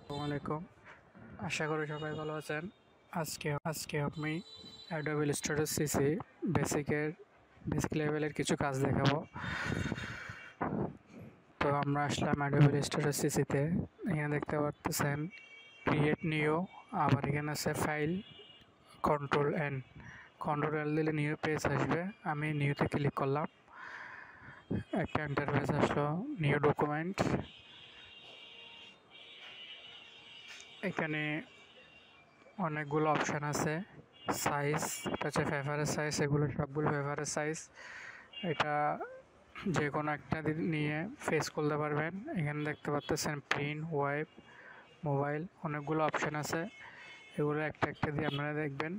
আসসালামু আলাইকুম। আশা করি সবাই ভালো আছেন। আজকে আমি Adobe Illustrator CC বেসিক লেভেলের কিছু কাজ দেখাবো। তো আমরা আসলাম Adobe Illustrator CC তে। এখানে দেখতে পাচ্ছেন ক্রিয়েট নিউ, আবার এখানে আছে ফাইল, কন্ট্রোল L দিলে নিউ পেজ আসবে। আমি নিউতে ক্লিক করলাম, একটা ইন্টারফেস আসলো, নিউ ডকুমেন্ট। এখানে অনেকগুলো অপশান আছে। সাইজ, এটা হচ্ছে পেপারের সাইজ, এগুলো সবগুলো পেপারের সাইজ। এটা যে কোনো একটা নিয়ে ফেস করতে পারবেন। এখানে দেখতে পাচ্ছেন প্রিন্ট, ওয়েব, মোবাইল, অনেকগুলো অপশান আছে। এগুলো একটা একটা দিয়ে আপনারা দেখবেন।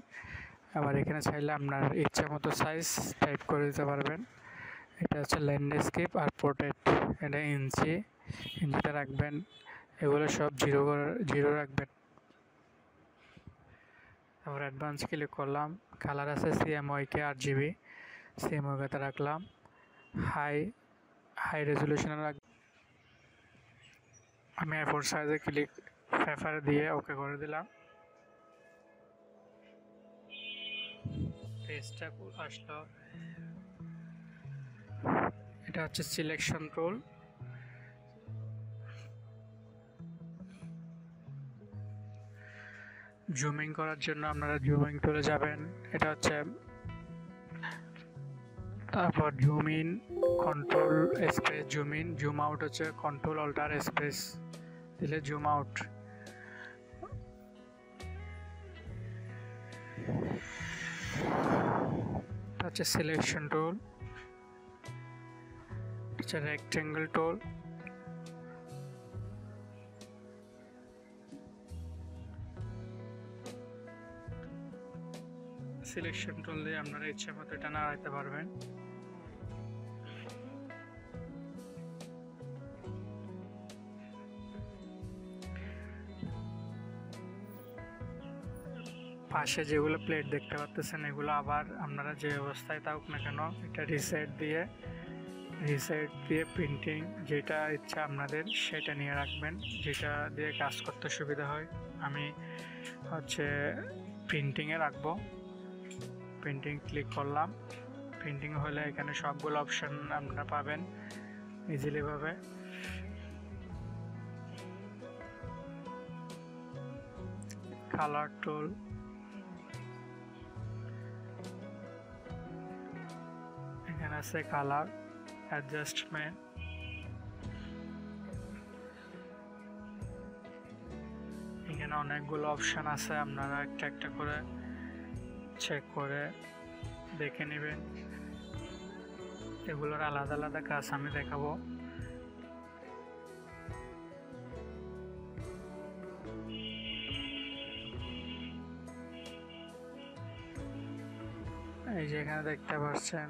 আবার এখানে চাইলে আপনার ইচ্ছা মতো সাইজ টাইপ করে দিতে পারবেন। এটা হচ্ছে ল্যান্ডস্কেপ আর পোর্ট্রেট। এটা ইঞ্চিতে রাখবেন। এগুলো সব জিরো রাখবেন। তারপর অ্যাডভান্স ক্লিক করলাম। কালার আছে CMYK 8GB, CMYKতে রাখলাম। হাই রেজুলেশনে আমি A4 সাইজে পেপার দিয়ে ওকে করে দিলাম। পেজটা আসলো। এটা হচ্ছে সিলেকশন টুল। জুমিং করার জন্য আপনারা জুমিং টুলে যাবেন। এটা হচ্ছে, তারপর zoom in, control space zoom in. Zoom out হচ্ছে কন্ট্রোল অল্টার স্পেস দিলে জুম আউট। হচ্ছে সিলেকশন টুল, হচ্ছে রেক্টেঙ্গল টুল। সিলেকশন টুল দিয়ে আপনারা ইচ্ছে মতো এটা নাড়াইতে পারবেন। পাশে যেগুলো প্লেট দেখতে পাচ্ছেন, এগুলো আবার আপনারা যে অবস্থায় থাকুক না কেন, এটা রিসেট দিয়ে প্রিন্টিং যেটা ইচ্ছা আপনাদের সেটা নিয়ে রাখবেন, যেটা দিয়ে কাজ করতে সুবিধা হয়। আমি হচ্ছে প্রিন্টিংয়ে রাখবো। প্রিন্টিং ক্লিক করলাম। প্রিন্টিং হলে এখানে সবগুলো অপশন আপনারা পাবেন ইজিলি ভাবে। কালার টুল, এখানে আছে কালার অ্যাডজাস্টমেন্ট। এখানে অনেকগুলো অপশন আছে, আপনারা একটা একটা করে চেক করে দেখে নেবেন। এগুলোর আলাদা আলাদা কাজ আমি দেখাবো। এই যে এখানে দেখতে পাচ্ছেন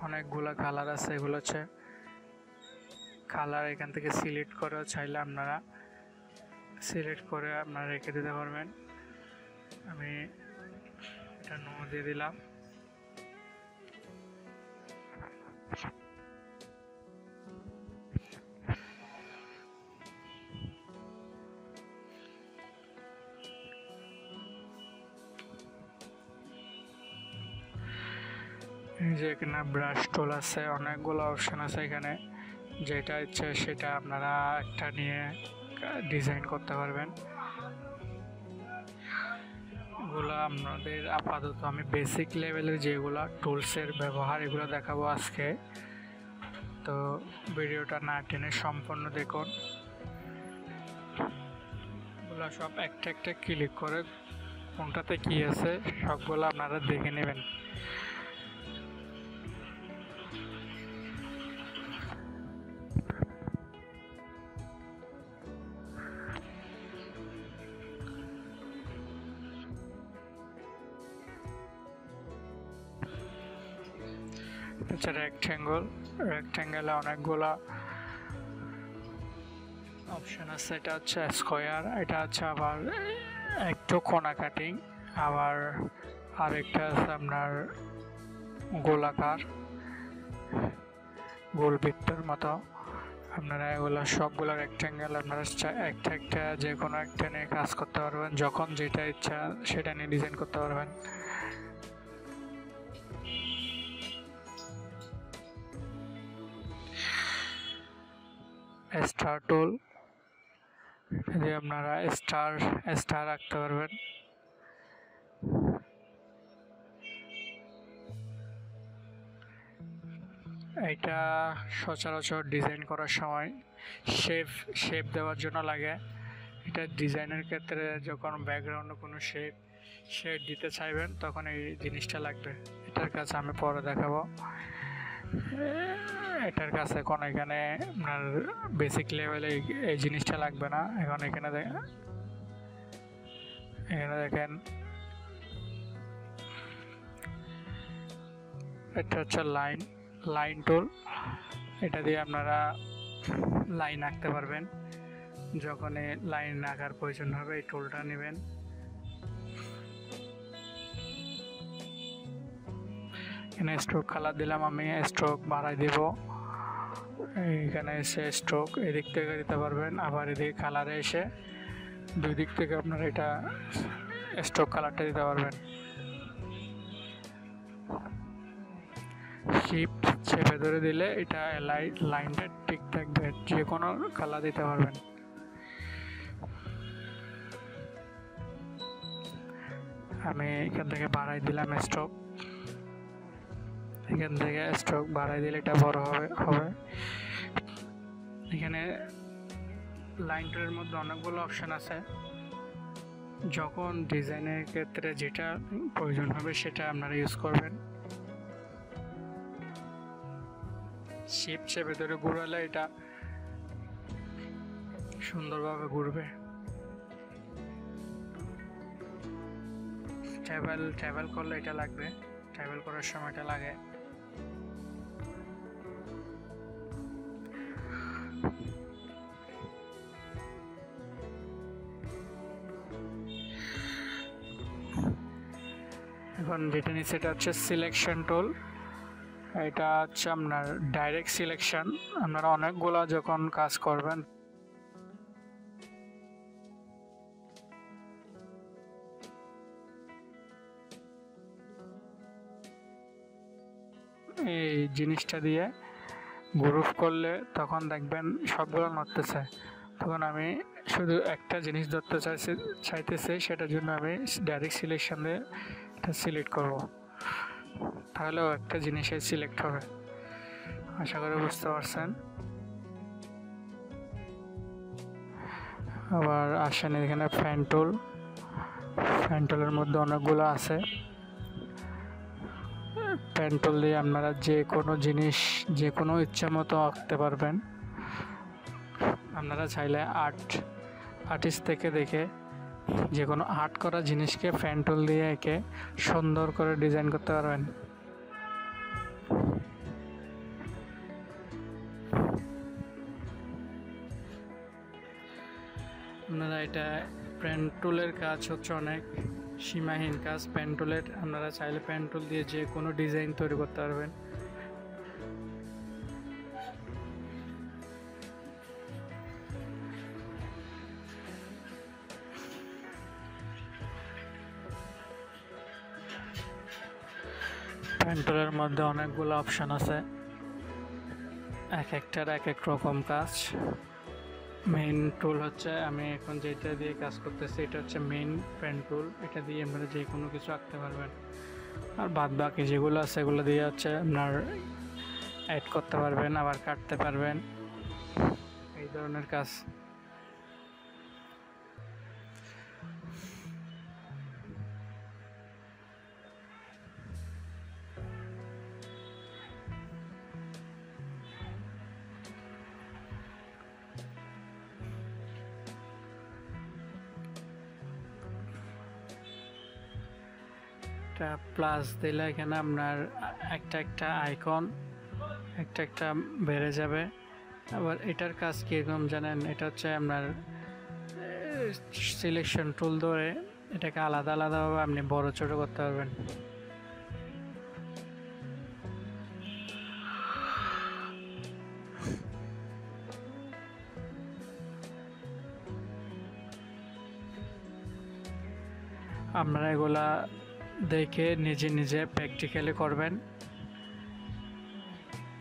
অনেকগুলো কালার আছে। এগুলো হচ্ছে কালার, এখান থেকে সিলেক্ট করে চাইলে আপনারা রেখে দিতে পারবেন। আমি এটা নো দিয়ে দিলাম। এই যে এখানে ব্রাশ টুল আছে, অনেকগুলো অপশন আছে এখানে। যেটা ইচ্ছে সেটা আপনারা একটা নিয়ে ডিজাইন করতে পারবেন। এগুলো আপনাদের আপাতত আমি বেসিক লেভেলের যেগুলো টুলসের ব্যবহার এগুলো দেখাবো আজকে। তো ভিডিওটা না টেনে সম্পূর্ণ দেখুন। এগুলো সব একটা একটা ক্লিক করে কোনটাতে কি আছে সবগুলো আপনারা দেখে নেবেন। হচ্ছে রেক্ট্যাঙ্গেলে অনেকগুলা অপশন আছে। এটা হচ্ছে স্কোয়ার, এটা হচ্ছে আবার একটু কোনা কাটিং, আবার আরেকটা আছে আপনার গোলাকার, গোল বৃত্তের মতো। আপনারা এগুলো সবগুলো রেক্ট্যাঙ্গেল আপনারা একটা একটা যে কোনো একটা নিয়ে কাজ করতে পারবেন, যখন যেটা ইচ্ছা সেটা নিয়ে ডিজাইন করতে পারবেন। স্টার টুল দিয়ে আপনারা স্টার রাখতে পারবেন। এটা সচরাচর ডিজাইন করার সময় শেপ দেওয়ার জন্য লাগে। এটা ডিজাইনের ক্ষেত্রে যখন ব্যাকগ্রাউন্ডে কোনো শেড দিতে চাইবেন তখন এই জিনিসটা লাগবে। এটার কাজ আমি পরে দেখাবো। এটার কাছে এখন এখানে আপনার বেসিক লেভেলে এই জিনিসটা লাগবে না। এখন এখানে দেখেন এটা হচ্ছে লাইন টুল। এটা দিয়ে আপনারা লাইন আঁকতে পারবেন। যখন এই লাইন আঁকার প্রয়োজন হবে এই টুলটা নেবেন। এখানে স্ট্রোক কালার দিলাম, আমি স্ট্রোক বাড়াই দিব। এখানে এসে স্ট্রোক এদিক থেকে দিতে পারবেন, আবার এদিকে কালারে এসে দুই দিক থেকে আপনারা এটা স্ট্রোক কালারটা দিতে পারবেন। শিফট চেপে ধরে দিলে এটা লাইনটা ঠিক থাকবে, যে কোনো কালার দিতে পারবেন। আমি এখান থেকে বাড়াই দিলাম স্ট্রোক, এখান থেকে স্ট্রোক বাড়াই দিলে এটা বড় হবে। এখানে লাইন টুলের মধ্যে অনেকগুলো অপশন আছে, যখন ডিজাইনের ক্ষেত্রে যেটা প্রয়োজন হবে সেটা আপনারা ইউজ করবেন। শিফট চেপে ধরে ঘুরালে এটা সুন্দরভাবে ঘুরবে। ট্রাভেল করলে এটা লাগবে, ট্রাভেল করার সময় এটা লাগে। এখন যেটা নিচ্ছে এটা হচ্ছে সিলেকশন টুল। এটা হচ্ছে আপনার ডাইরেক্ট সিলেকশন। আপনারা অনেকগুলো যখন কাজ করবেন এই জিনিসটা দিয়ে গ্রুপ করলে তখন দেখবেন সবগুলো নড়তেছে। তখন আমি শুধু একটা জিনিস ধরতে চাইতেছি, সেটার জন্য আমি ডাইরেক্ট সিলেকশন দিয়ে এটা সিলেক্ট করব, তাহলেও একটা জিনিসে সিলেক্ট হবে। আশা করি বুঝতে পারছেন। আবার আসেন এখানে ফ্যান টুলের মধ্যে অনেকগুলো আছে। ফ্যান টুল দিয়ে আপনারা যে কোনো জিনিস যে কোনো ইচ্ছা মতো আঁকতে পারবেন। আপনারা চাইলে আর্টিস্ট থেকে দেখে যে কোনো আর্ট করা জিনিসকে ফ্যান টুল দিয়ে এঁকে সুন্দর করে ডিজাইন করতে পারবেন। আপনারা এটা পেন টুলের কাজ হচ্ছে অনেক সীমাহীন কাজ। পেন টুলের আপনারা চাইলে পেন টুল দিয়ে যে কোনো ডিজাইন তৈরি করতে পারবেন। পেন টুলের মধ্যে অনেকগুলো অপশন আছে, এক একটার এক এক রকম কাজ। মেইন টুল হচ্ছে আমি এখন যেটা দিয়ে কাজ করতেছি, এটা হচ্ছে মেইন পেন টুল। এটা দিয়ে আপনারা যে কোনো কিছু আঁকতে পারবেন। আর বাদ বাকি যেগুলো আছে সেগুলো দিয়ে হচ্ছে আপনার অ্যাড করতে পারবেন, আবার কাটতে পারবেন, এই ধরনের কাজ। প্লাস দিলে এখানে আপনার একটা আইকন একটা বেড়ে যাবে। আবার এটার কাজ কীরকম জানেন, এটা হচ্ছে আপনার সিলেকশন টুল ধরে এটাকে আলাদাভাবে আপনি বড় ছোট করতে পারবেন। আপনারা এগুলা দেখে নিজে নিজে প্র্যাকটিক্যালি করবেন।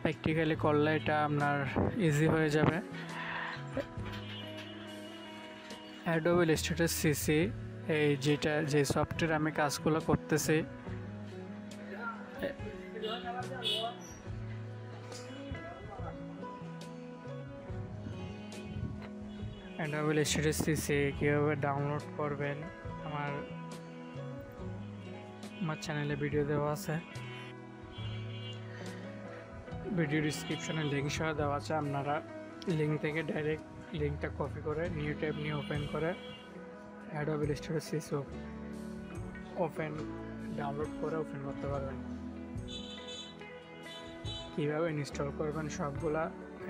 প্র্যাকটিক্যালি করলে এটা আপনার ইজি হয়ে যাবে। Adobe Illustrator CC যে সফটওয়্যার আমি কাজগুলো করতেছি, Adobe Illustrator CC কীভাবে ডাউনলোড করবেন আমার চ্যানেলে ভিডিও দেওয়া আছে, ভিডিও ডিসক্রিপশনে লিঙ্ক সহ দেওয়া আছে। আপনারা লিঙ্ক থেকে ডাইরেক্ট লিঙ্কটা কপি করে নিউ ট্যাব নিয়ে ওপেন করে Adobe Illustrator CC ডাউনলোড করে ওপেন করতে পারবেন। কীভাবে ইনস্টল করবেন সবগুলা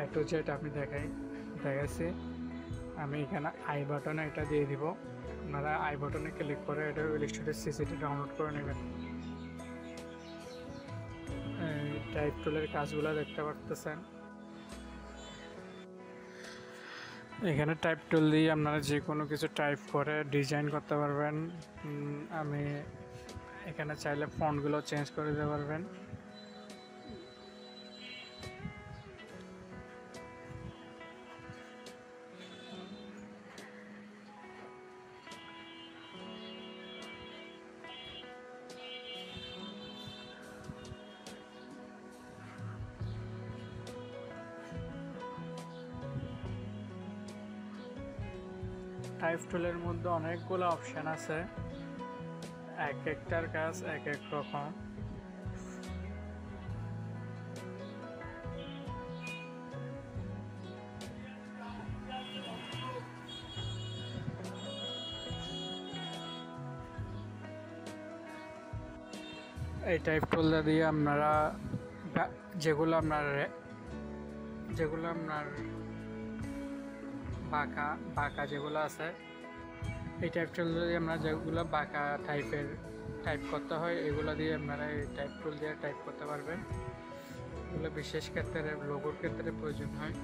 A to Z আমি দেখাচ্ছি। আমি এখানে আই বাটনে এটা দিয়ে দিব, আপনারা আই বাটনে ক্লিক করে Adobe Illustrator CCটা ডাউনলোড করে নেবেন। টাইপ টুলের কাজগুলো দেখতে পারতেছেন। এখানে টাইপ টুল দিয়ে আপনারা যে কোনো কিছু টাইপ করে ডিজাইন করতে পারবেন। আমি এখানে চাইলে ফন্টগুলো চেঞ্জ করে দিতে পারবেন। টাইপ টুলের মধ্যে অনেকগুলো অপশান আছে, এক একটার কাজ এক এক রকম। এই টাইপ টুল দিয়ে আপনারা যেগুলো আপনার বাঁকা যেগুলো আছে, এই টাইপ টুল দিয়ে আমরা যেগুলো বাঁকা টাইপ করতে হয় এগুলো দিয়ে আপনারা এই টাইপ টুল দিয়ে টাইপ করতে পারবেন। এগুলো বিশেষ ক্ষেত্রে লোগোর ক্ষেত্রে প্রয়োজন হয়।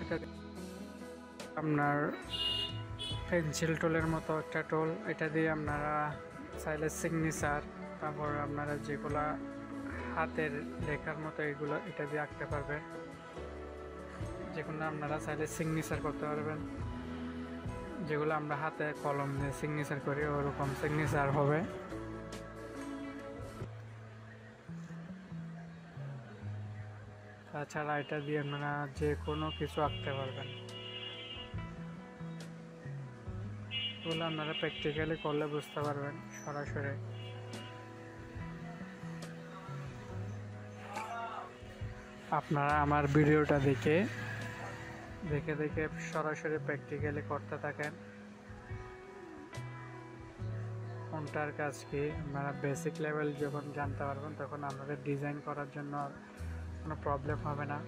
এটা আপনার পেন্সিল টুলের মতো একটা টুল, এটা দিয়ে আপনারা চাইলে সিগনেচার, তারপর আপনারা যেগুলা হাতের লেখার মতো এগুলো এটা দিয়ে আঁকতে পারবেন। যেগুলো আপনারা চাইলে সিগনেচার করতে পারবেন, যেগুলো আমরা হাতে কলম দিয়ে সিগনেচার করি ওরকম সিগনেচার হবে। তাছাড়া এটা দিয়ে আপনারা যে কোনো কিছু আঁকতে পারবেন। এগুলো আপনারা প্র্যাকটিক্যালি করলে বুঝতে পারবেন সরাসরি। আপনারা আমার ভিডিওটা দেখে সরাসরি প্র্যাকটিক্যালি করতে থাকেন। কোনটার কাজ কি আপনারা বেসিক লেভেল যখন জানতে পারবেন তখন আপনাদের ডিজাইন করার জন্য কোনো প্রবলেম হবে না।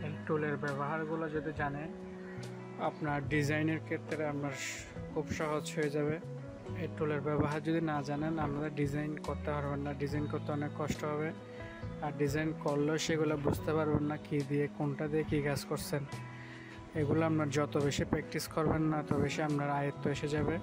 এই টুলের ব্যবহারগুলো যদি জানেন আপনার ডিজাইনের ক্ষেত্রে আপনার খুব সহজ হয়ে যাবে। এই টুলের ব্যবহার যদি না জানেন আপনারা ডিজাইন করতে পারবেন না, ডিজাইন করতে অনেক কষ্ট হবে। আর ডিজাইন করলেও সেগুলো বুঝতে পারবেন না কী দিয়ে কোনটা দিয়ে কী কাজ করছেন। এগুলো আপনার যত বেশি প্র্যাকটিস করবেন না তত বেশি আপনার আয়ত্ত এসে যাবে।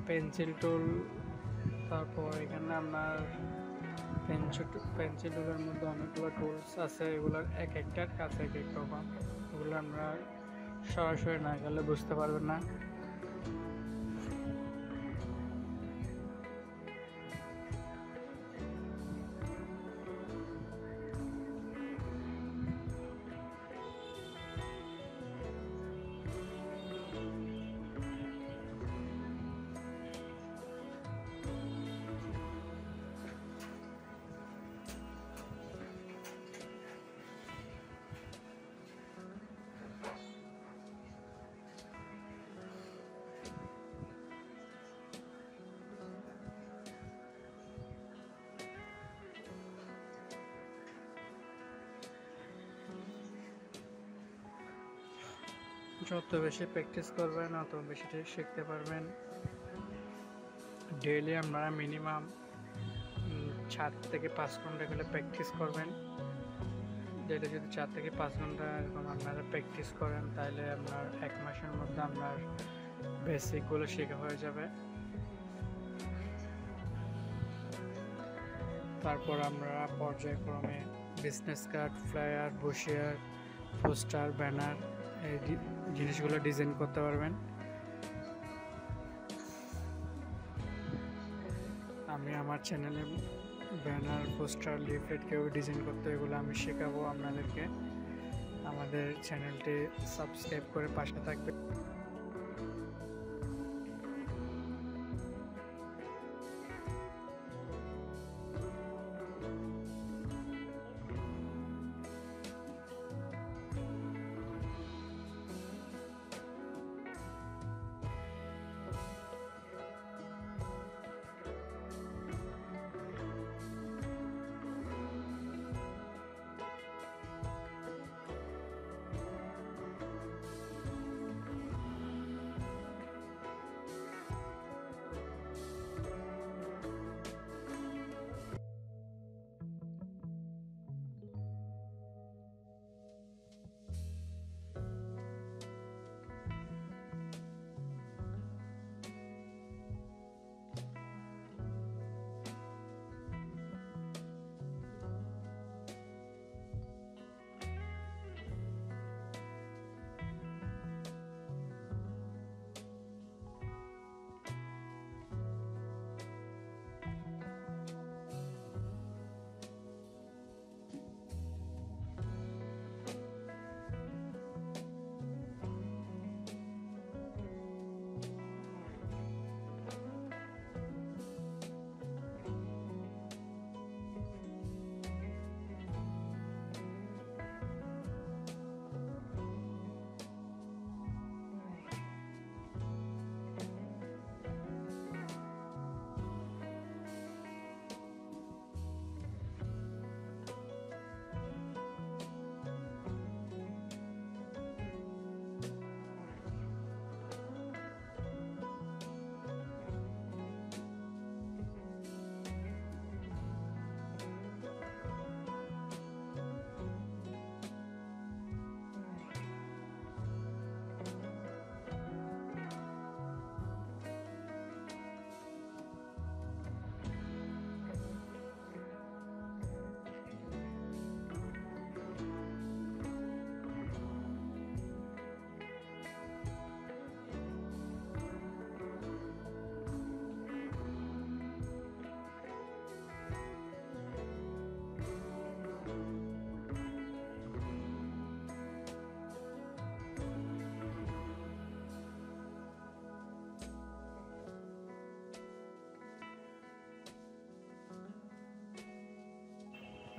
পেন্সিল টুল, তারপর এখানে আপনার পেন্সিল টুলের মধ্যে অনেকগুলো টুলস আছে, এগুলোর এক একটার কাজ এক এক রকম। এগুলো আমরা সরাসরি না গেলে বুঝতে পারবেন না। যত বেশি প্র্যাকটিস করবেন তত বেশি শিখতে পারবেন। ডেইলি আপনারা মিনিমাম 4 থেকে 5 ঘন্টা করে প্র্যাকটিস করবেন। ডেইলি যদি 4 থেকে 5 ঘন্টা এরকম আপনারা প্র্যাকটিস করেন তাহলে আপনার 1 মাসের মধ্যে আপনার বেসিকগুলো শেখা হয়ে যাবে। তারপর আমরা পর্যায়ক্রমে business card, flyer, brochure, poster, banner এই জিনিসগুলো ডিজাইন করতে পারবেন। আমি আমার চ্যানেলে ব্যানার, পোস্টার, লিফলেট কেউ ডিজাইন করতে, এগুলো আমি শেখাবো আপনাদেরকে। আমাদের চ্যানেলটি সাবস্ক্রাইব করে পাশে থাকবে।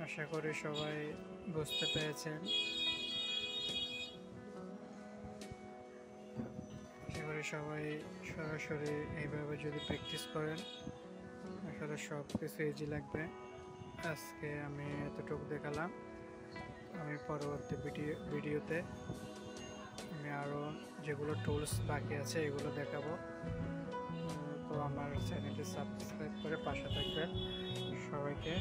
আশা করি সবাই বুঝতে পেরেছেন। আশা করি সবাই সরাসরি এইভাবে যদি প্র্যাকটিস করেন আসলে সব কিছু ইজি লাগবে। আজকে আমি এতটুকু দেখালাম। আমি পরবর্তী ভিডিওতে আমি আরও যেগুলো টুলস বাকি আছে এগুলো দেখাবো। তো আমার চ্যানেলটি সাবস্ক্রাইব করে পাশে থাকবেন। সবাইকে